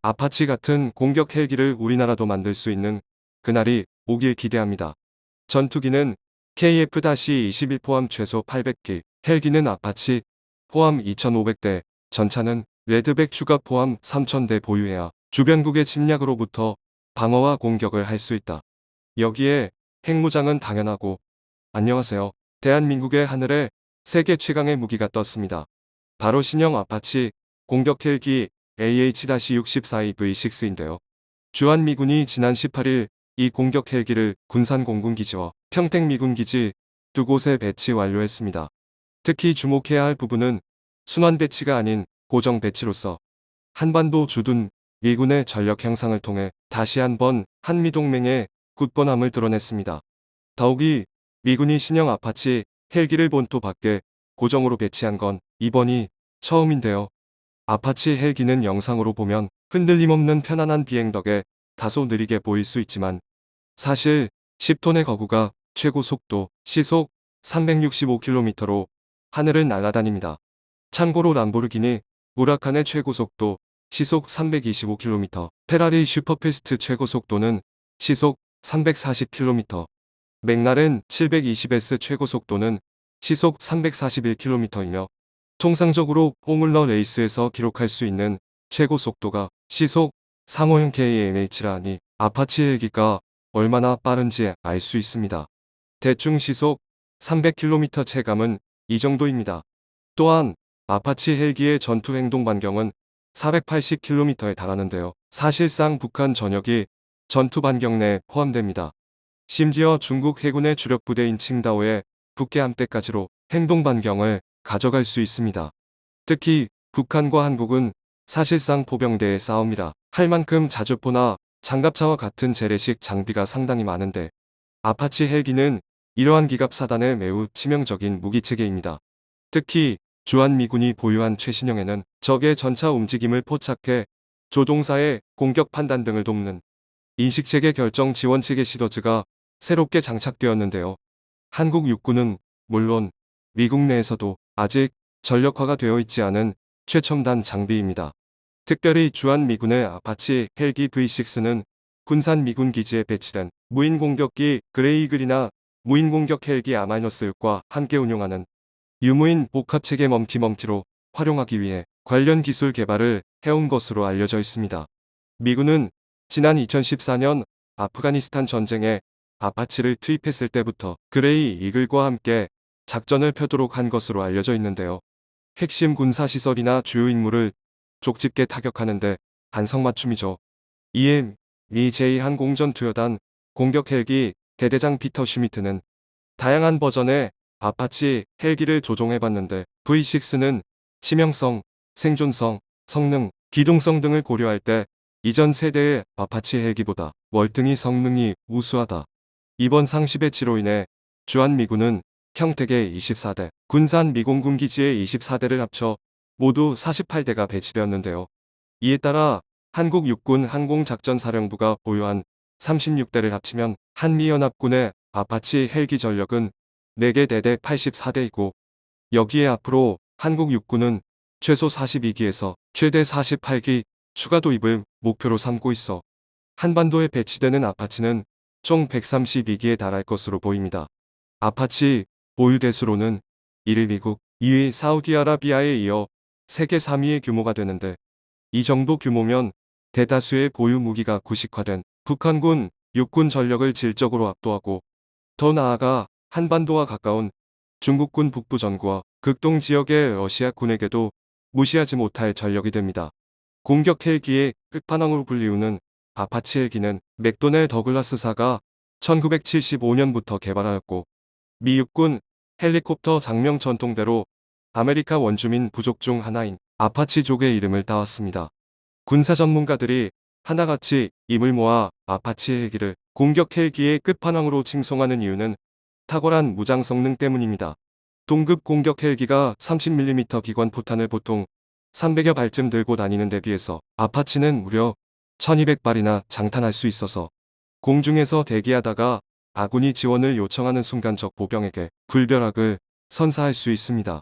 아파치 같은 공격 헬기를 우리나라도 만들 수 있는 그날이 오길 기대합니다. 전투기는 KF-21 포함 최소 800기, 헬기는 아파치 포함 2,500대, 전차는 레드백 추가 포함 3,000대 보유해야 주변국의 침략으로부터 방어와 공격을 할 수 있다. 여기에 핵무장은 당연하고, 안녕하세요. 대한민국의 하늘에 세계 최강의 무기가 떴습니다. 바로 신형 아파치 공격 헬기 AH-64V6인데요. 주한미군이 지난 18일 이 공격 헬기를 군산공군기지와 평택미군기지 두 곳에 배치 완료했습니다. 특히 주목해야 할 부분은 순환 배치가 아닌 고정 배치로서 한반도 주둔 미군의 전력 향상을 통해 다시 한번 한미동맹의 굳건함을 드러냈습니다. 더욱이 미군이 신형 아파치 헬기를 본토 밖에 고정으로 배치한 건 이번이 처음인데요. 아파치 헬기는 영상으로 보면 흔들림 없는 편안한 비행 덕에 다소 느리게 보일 수 있지만 사실 10톤의 거구가 최고 속도 시속 365km로 하늘을 날아다닙니다. 참고로 람보르기니 우라칸의 최고 속도 시속 325km, 페라리 슈퍼패스트 최고 속도는 시속 340km, 맥라렌 720S 최고 속도는 시속 341km이며 통상적으로 포뮬러 레이스에서 기록할 수 있는 최고 속도가 시속 35km라니 아파치 헬기가 얼마나 빠른지 알 수 있습니다. 대충 시속 300km 체감은 이 정도입니다. 또한 아파치 헬기의 전투 행동 반경은 480km에 달하는데요. 사실상 북한 전역이 전투 반경 내에 포함됩니다. 심지어 중국 해군의 주력 부대인 칭다오의 북해함대까지로 행동 반경을 가져갈 수 있습니다. 특히 북한과 한국은 사실상 포병대의 싸움이라 할 만큼 자주포나 장갑차와 같은 재래식 장비가 상당히 많은데 아파치 헬기는 이러한 기갑사단의 매우 치명적인 무기체계입니다. 특히 주한미군이 보유한 최신형에는 적의 전차 움직임을 포착해 조종사의 공격 판단 등을 돕는 인식체계 결정 지원체계 시더즈가 새롭게 장착되었는데요. 한국 육군은 물론 미국 내에서도 아직 전력화가 되어 있지 않은 최첨단 장비입니다. 특별히 주한미군의 아파치 헬기 V6는 군산 미군 기지에 배치된 무인 공격기 그레이글이나 무인 공격 헬기 A-6과 함께 운용하는 유무인 복합체계 멈티멈티로 활용하기 위해 관련 기술 개발을 해온 것으로 알려져 있습니다. 미군은 지난 2014년 아프가니스탄 전쟁에 아파치를 투입했을 때부터 그레이 이글과 함께 작전을 펴도록 한 것으로 알려져 있는데요. 핵심 군사시설이나 주요 임무를 족집게 타격하는데 안성맞춤이죠. 이에 미 제2항공전투여단 공격 헬기 대대장 피터 슈미트는 다양한 버전의 아파치 헬기를 조종해봤는데 V6는 치명성, 생존성, 성능, 기동성 등을 고려할 때 이전 세대의 아파치 헬기보다 월등히 성능이 우수하다. 이번 상시 배치로 인해 주한미군은 평택의 24대, 군산 미공군기지의 24대를 합쳐 모두 48대가 배치되었는데요. 이에 따라 한국 육군 항공작전사령부가 보유한 36대를 합치면 한미연합군의 아파치 헬기 전력은 4개 대대 84대이고 여기에 앞으로 한국 육군은 최소 42기에서 최대 48기 추가 도입을 목표로 삼고 있어 한반도에 배치되는 아파치는 총 132기에 달할 것으로 보입니다. 아파치 보유 대수로는 1위 미국, 2위 사우디아라비아에 이어 세계 3위의 규모가 되는데 이 정도 규모면 대다수의 보유 무기가 구식화된 북한군 육군 전력을 질적으로 압도하고 더 나아가 한반도와 가까운 중국군 북부 전구와 극동 지역의 러시아군에게도 무시하지 못할 전력이 됩니다. 공격 헬기의 끝판왕으로 불리우는 아파치 헬기는 맥도넬 더글라스사가 1975년부터 개발하였고 미 육군 헬리콥터 장명 전통대로 아메리카 원주민 부족 중 하나인 아파치족의 이름을 따왔습니다. 군사 전문가들이 하나같이 입을 모아 아파치 헬기를 공격 헬기의 끝판왕으로 칭송하는 이유는 탁월한 무장 성능 때문입니다. 동급 공격 헬기가 30mm 기관 포탄을 보통 300여 발쯤 들고 다니는 데 비해서 아파치는 무려 1200발이나 장탄할 수 있어서 공중에서 대기하다가 아군이 지원을 요청하는 순간 적 보병에게 불벼락을 선사할 수 있습니다.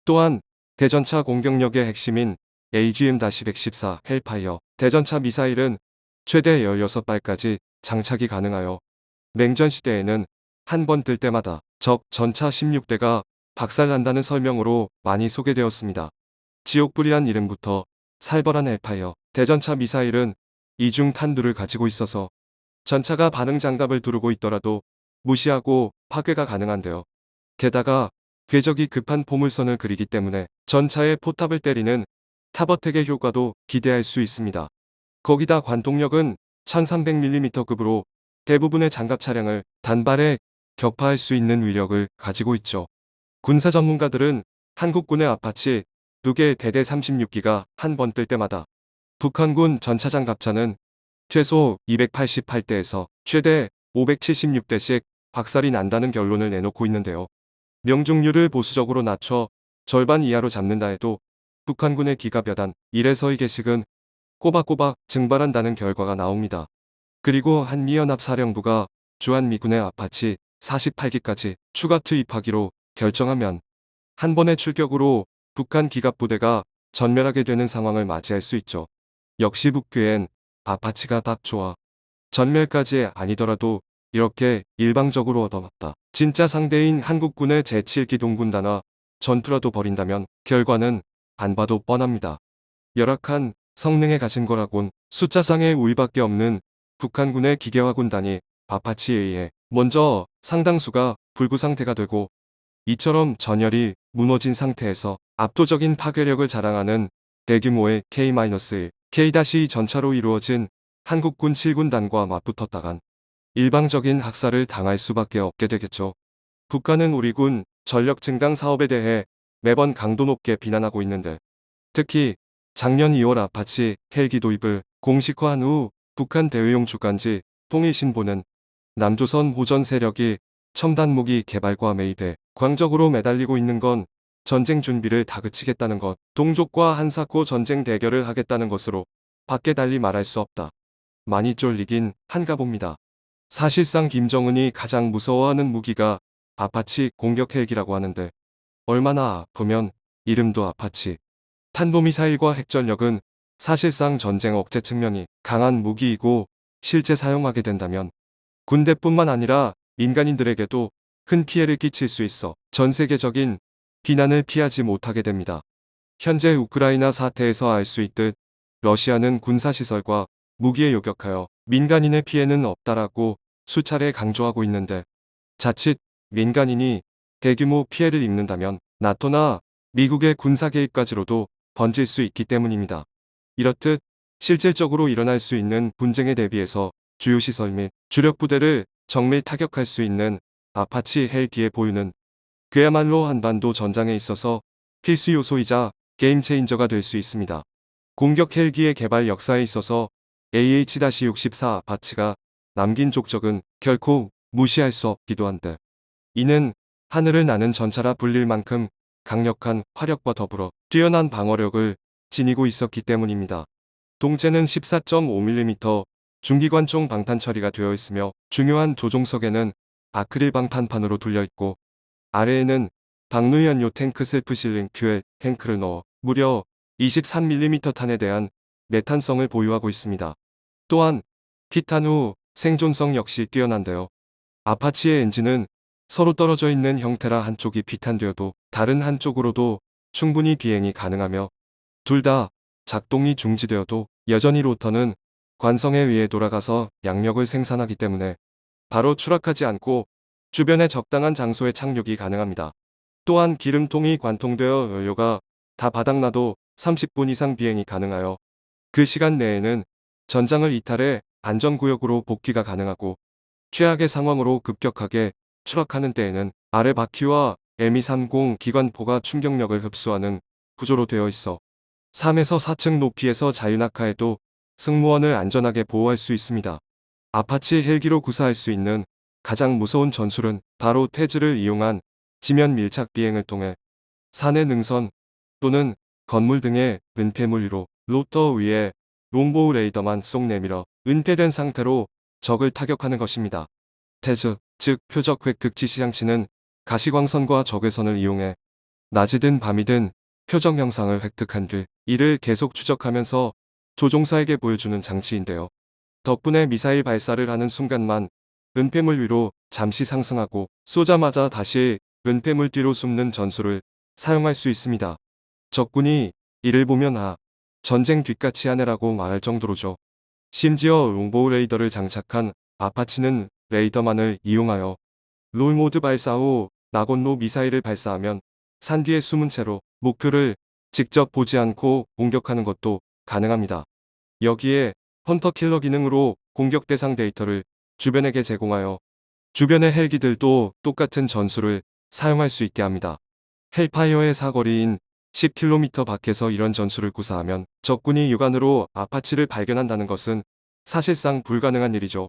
또한 대전차 공격력의 핵심인 AGM-114 헬파이어 대전차 미사일은 최대 16발까지 장착이 가능하여 냉전 시대에는 한 번 뜰 때마다 적 전차 16대가 박살난다는 설명으로 많이 소개되었습니다. 지옥불이란 이름부터 살벌한 헬파이어 대전차 미사일은 이중 탄두를 가지고 있어서 전차가 반응 장갑을 두르고 있더라도 무시하고 파괴가 가능한데요. 게다가 궤적이 급한 포물선을 그리기 때문에 전차의 포탑을 때리는 탑어택의 효과도 기대할 수 있습니다. 거기다 관통력은 1300mm급으로 대부분의 장갑 차량을 단발에 격파할 수 있는 위력을 가지고 있죠. 군사 전문가들은 한국군의 아파치 2개 대대 36기가 한 번 뜰 때마다 북한군 전차 장갑차는 최소 288대에서 최대 576대씩 박살이 난다는 결론을 내놓고 있는데요. 명중률을 보수적으로 낮춰 절반 이하로 잡는다 해도 북한군의 기가 몇 안, 1에서 2개씩은 꼬박꼬박 증발한다는 결과가 나옵니다. 그리고 한미연합사령부가 주한미군의 아파치 48기까지 추가 투입하기로 결정하면 한 번의 출격으로 북한 기갑부대가 전멸하게 되는 상황을 맞이할 수 있죠. 역시 북괴엔 아파치가 딱 좋아. 전멸까지 아니더라도 이렇게 일방적으로 얻어맞다. 진짜 상대인 한국군의 제7기 동군단화 전투라도 벌인다면 결과는 안 봐도 뻔합니다. 열악한 성능에 가진 거라곤 숫자상의 우위밖에 없는 북한군의 기계화 군단이 아파치에 의해 먼저 상당수가 불구 상태가 되고 이처럼 전열이 무너진 상태에서 압도적인 파괴력을 자랑하는 대규모의 K-1, K-2 전차로 이루어진 한국군 7군단과 맞붙었다간 일방적인 학살을 당할 수밖에 없게 되겠죠. 북한은 우리 군 전력 증강 사업에 대해 매번 강도 높게 비난하고 있는데 특히 작년 2월 아파치 헬기 도입을 공식화한 후 북한 대외용 주간지 통일신보는 남조선 호전 세력이 첨단 무기 개발과 매입에 광적으로 매달리고 있는 건 전쟁 준비를 다그치겠다는 것, 동족과 한사코 전쟁 대결을 하겠다는 것으로 밖에 달리 말할 수 없다. 많이 쫄리긴 한가 봅니다. 사실상 김정은이 가장 무서워하는 무기가 아파치 공격 헬기라고 하는데 얼마나 아프면 이름도 아파치. 탄도미사일과 핵전력은 사실상 전쟁 억제 측면이 강한 무기이고 실제 사용하게 된다면 군대뿐만 아니라 민간인들에게도 큰 피해를 끼칠 수 있어 전 세계적인 비난을 피하지 못하게 됩니다. 현재 우크라이나 사태에서 알 수 있듯 러시아는 군사시설과 무기에 요격하여 민간인의 피해는 없다라고 수차례 강조하고 있는데 자칫 민간인이 대규모 피해를 입는다면 나토나 미국의 군사 개입까지로도 번질 수 있기 때문입니다. 이렇듯 실질적으로 일어날 수 있는 분쟁에 대비해서 주요 시설 및 주력 부대를 정밀 타격할 수 있는 아파치 헬기의 보유는 그야말로 한반도 전장에 있어서 필수 요소이자 게임 체인저가 될 수 있습니다. 공격 헬기의 개발 역사에 있어서 AH-64 아파치가 남긴 족적은 결코 무시할 수 없기도 한데 이는 하늘을 나는 전차라 불릴 만큼 강력한 화력과 더불어 뛰어난 방어력을 지니고 있었기 때문입니다. 동체는 14.5mm 중기관총 방탄 처리가 되어 있으며 중요한 조종석에는 아크릴 방탄판으로 둘려 있고 아래에는 방누연료 탱크 셀프 실링 퓨엘 탱크를 넣어 무려 23mm 탄에 대한 내탄성을 보유하고 있습니다. 또한 피탄 후 생존성 역시 뛰어난데요. 아파치의 엔진은 서로 떨어져 있는 형태라 한쪽이 비탄되어도 다른 한쪽으로도 충분히 비행이 가능하며 둘 다 작동이 중지되어도 여전히 로터는 관성에 의해 돌아가서 양력을 생산하기 때문에 바로 추락하지 않고 주변의 적당한 장소에 착륙이 가능합니다. 또한 기름통이 관통되어 연료가 다 바닥나도 30분 이상 비행이 가능하여 그 시간 내에는 전장을 이탈해 안전구역으로 복귀가 가능하고 최악의 상황으로 급격하게 추락하는 때에는 아래 바퀴와 M230 기관포가 충격력을 흡수하는 구조로 되어 있어 3에서 4층 높이에서 자유낙하에도 승무원을 안전하게 보호할 수 있습니다. 아파치 헬기로 구사할 수 있는 가장 무서운 전술은 바로 태즈를 이용한 지면 밀착 비행을 통해 산의 능선 또는 건물 등의 은폐물 위로 로터 위에 롱보우 레이더만 쏙 내밀어 은폐된 상태로 적을 타격하는 것입니다. 태즈, 즉 표적 획득 즉시 장치는 가시광선과 적외선을 이용해 낮이든 밤이든 표적 영상을 획득한 뒤 이를 계속 추적하면서 조종사에게 보여주는 장치인데요. 덕분에 미사일 발사를 하는 순간만 은폐물 위로 잠시 상승하고 쏘자마자 다시 은폐물 뒤로 숨는 전술을 사용할 수 있습니다. 적군이 이를 보면 전쟁 뒷같이 하네라고 말할 정도로죠. 심지어 롱보우 레이더를 장착한 아파치는 레이더만을 이용하여 롤모드 발사 후 낙원로 미사일을 발사하면 산 뒤에 숨은 채로 목표를 직접 보지 않고 공격하는 것도 가능합니다. 여기에 헌터킬러 기능으로 공격 대상 데이터를 주변에게 제공하여 주변의 헬기들도 똑같은 전술을 사용할 수 있게 합니다. 헬파이어의 사거리인 10km 밖에서 이런 전술을 구사하면 적군이 육안으로 아파치를 발견한다는 것은 사실상 불가능한 일이죠.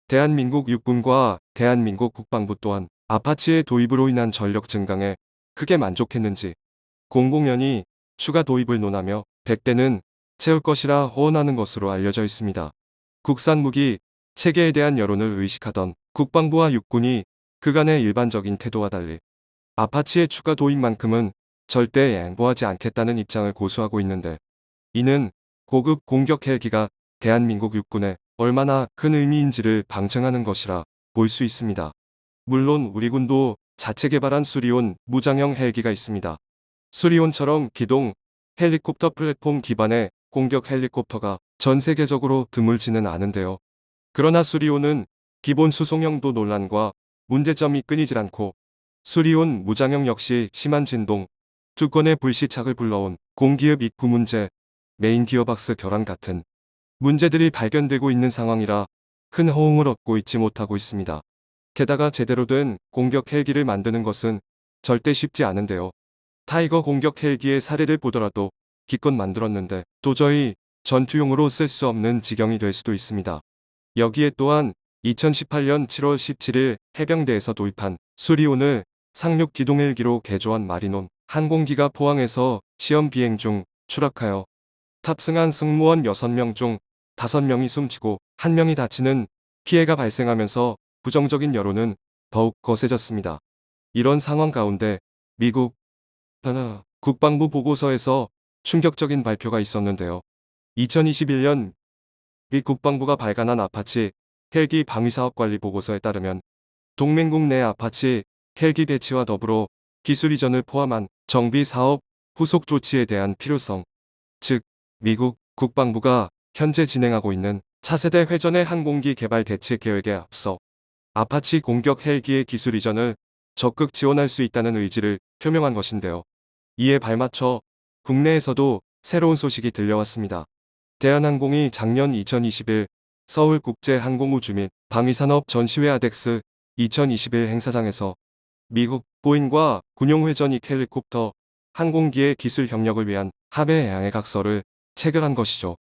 대한민국 육군과 대한민국 국방부 또한 아파치의 도입으로 인한 전력 증강에 크게 만족했는지 공공연히 추가 도입을 논하며 100대는 채울 것이라 호언하는 것으로 알려져 있습니다. 국산 무기 체계에 대한 여론을 의식하던 국방부와 육군이 그간의 일반적인 태도와 달리 아파치의 추가 도입만큼은 절대 양보하지 않겠다는 입장을 고수하고 있는데, 이는 고급 공격 헬기가 대한민국 육군에 얼마나 큰 의미인지를 방증하는 것이라 볼 수 있습니다. 물론 우리 군도 자체 개발한 수리온 무장형 헬기가 있습니다. 수리온처럼 기동 헬리콥터 플랫폼 기반의 공격 헬리콥터가 전 세계적으로 드물지는 않은데요. 그러나 수리온은 기본 수송형도 논란과 문제점이 끊이질 않고, 수리온 무장형 역시 심한 진동, 두 건의 불시착을 불러온 공기읍 입구 문제, 메인 기어박스 결함 같은 문제들이 발견되고 있는 상황이라 큰 호응을 얻고 있지 못하고 있습니다. 게다가 제대로 된 공격 헬기를 만드는 것은 절대 쉽지 않은데요. 타이거 공격 헬기의 사례를 보더라도 기껏 만들었는데 도저히 전투용으로 쓸 수 없는 지경이 될 수도 있습니다. 여기에 또한 2018년 7월 17일 해병대에서 도입한 수리온을 상륙 기동 헬기로 개조한 마리논 항공기가 포항에서 시험 비행 중 추락하여 탑승한 승무원 6명 중 5명이 숨지고 1명이 다치는 피해가 발생하면서 부정적인 여론은 더욱 거세졌습니다. 이런 상황 가운데 미국 국방부 보고서에서 충격적인 발표가 있었는데요. 2021년 미 국방부가 발간한 아파치 헬기 방위사업 관리 보고서에 따르면 동맹국 내 아파치 헬기 배치와 더불어 기술 이전을 포함한 정비 사업 후속 조치에 대한 필요성, 즉 미국 국방부가 현재 진행하고 있는 차세대 회전의 항공기 개발 대책 계획에 앞서 아파치 공격 헬기의 기술 이전을 적극 지원할 수 있다는 의지를 표명한 것인데요. 이에 발맞춰 국내에서도 새로운 소식이 들려왔습니다. 대한항공이 작년 2021 서울국제항공우주 및 방위산업 전시회 아덱스 2021 행사장에서 미국 보잉과 군용회전익 헬리콥터 항공기의 기술 협력을 위한 합의 양해각서를 체결한 것이죠.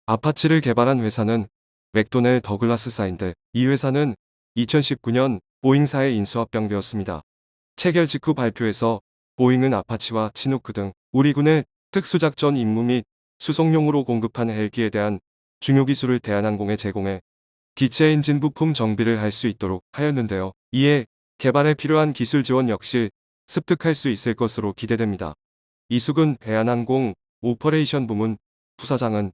아파치를 개발한 회사는 맥도넬 더글라스사인데, 이 회사는 2019년 보잉사에 인수합병되었습니다. 체결 직후 발표에서 보잉은 아파치와 치누크 등 우리 군의 특수작전 임무 및 수송용으로 공급한 헬기에 대한 중요 기술을 대한항공에 제공해 기체 엔진 부품 정비를 할 수 있도록 하였는데요. 이에 개발에 필요한 기술 지원 역시 습득할 수 있을 것으로 기대됩니다. 이수근 대한항공 오퍼레이션 부문 부사장은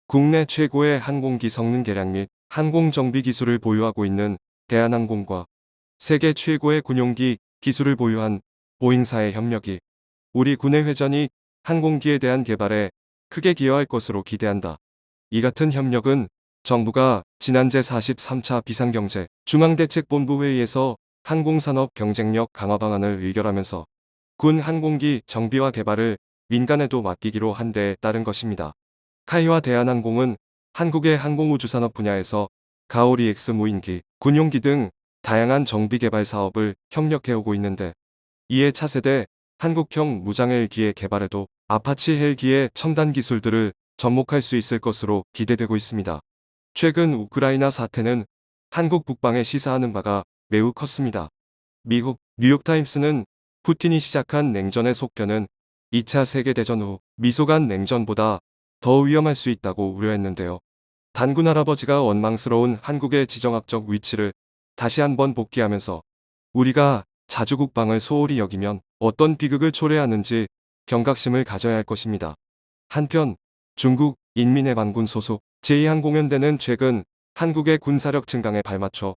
국내 최고의 항공기 성능 개량 및 항공 정비 기술을 보유하고 있는 대한항공과 세계 최고의 군용기 기술을 보유한 보잉사의 협력이 우리 군의 회전익 항공기에 대한 개발에 크게 기여할 것으로 기대한다. 이 같은 협력은 정부가 지난 제43차 비상경제 중앙대책본부 회의에서 항공산업 경쟁력 강화 방안을 의결하면서 군 항공기 정비와 개발을 민간에도 맡기기로 한 데에 따른 것입니다. 카이와 대한항공은 한국의 항공우주산업 분야에서 가오리X 무인기, 군용기 등 다양한 정비 개발 사업을 협력해오고 있는데, 이에 차세대 한국형 무장헬기의 개발에도 아파치 헬기의 첨단 기술들을 접목할 수 있을 것으로 기대되고 있습니다. 최근 우크라이나 사태는 한국 국방에 시사하는 바가 매우 컸습니다. 미국 뉴욕타임스는 푸틴이 시작한 냉전의 속편은 2차 세계대전 후 미소 간 냉전보다 더 위험할 수 있다고 우려했는데요. 단군 할아버지가 원망스러운 한국의 지정학적 위치를 다시 한번 복귀하면서 우리가 자주 국방을 소홀히 여기면 어떤 비극을 초래하는지 경각심을 가져야 할 것입니다. 한편 중국 인민해방군 소속 제2항공연대는 최근 한국의 군사력 증강에 발맞춰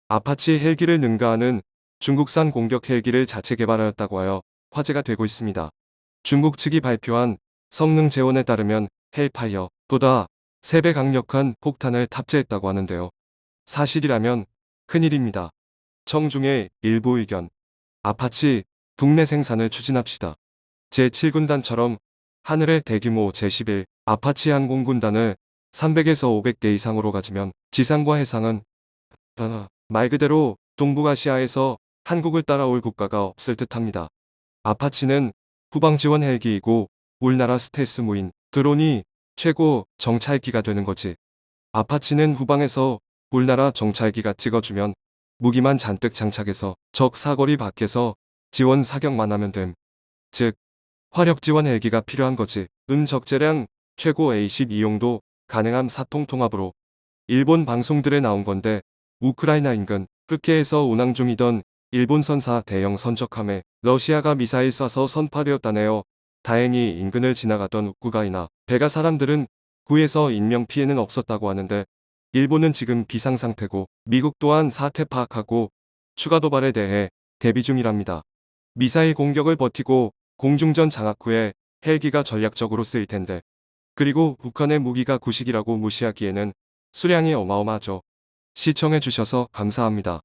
아파치 헬기를 능가하는 중국산 공격 헬기를 자체 개발하였다고 하여 화제가 되고 있습니다. 중국 측이 발표한 성능 재원에 따르면 헬파이어보다 3배 강력한 폭탄을 탑재했다고 하는데요. 사실이라면 큰일입니다. 청중의 일부 의견. 아파치 국내 생산을 추진합시다. 제7군단처럼 하늘의 대규모 제11 아파치 항공군단을 300에서 500대 이상으로 가지면 지상과 해상은 말 그대로 동북아시아에서 한국을 따라올 국가가 없을 듯합니다. 아파치는 후방 지원 헬기이고 우리나라 스텔스 무인 드론이 최고 정찰기가 되는 거지. 아파치는 후방에서 우리나라 정찰기가 찍어주면 무기만 잔뜩 장착해서 적 사거리 밖에서 지원 사격만 하면 됨. 즉 화력 지원 헬기가 필요한 거지. 적재량 최고 A10 이용도 가능한 사통 통합으로 일본 방송들에 나온 건데 우크라이나 인근 흑해에서 운항 중이던 일본 선사 대형 선적함에 러시아가 미사일 쏴서 선파되었다네요. 다행히 인근을 지나가던 우크라이나 배가 사람들은 구해서 인명 피해는 없었다고 하는데 일본은 지금 비상 상태고 미국 또한 사태 파악하고 추가 도발에 대해 대비 중이랍니다. 미사일 공격을 버티고 공중전 장악 후에 헬기가 전략적으로 쓰일 텐데 그리고 북한의 무기가 구식이라고 무시하기에는 수량이 어마어마하죠. 시청해주셔서 감사합니다.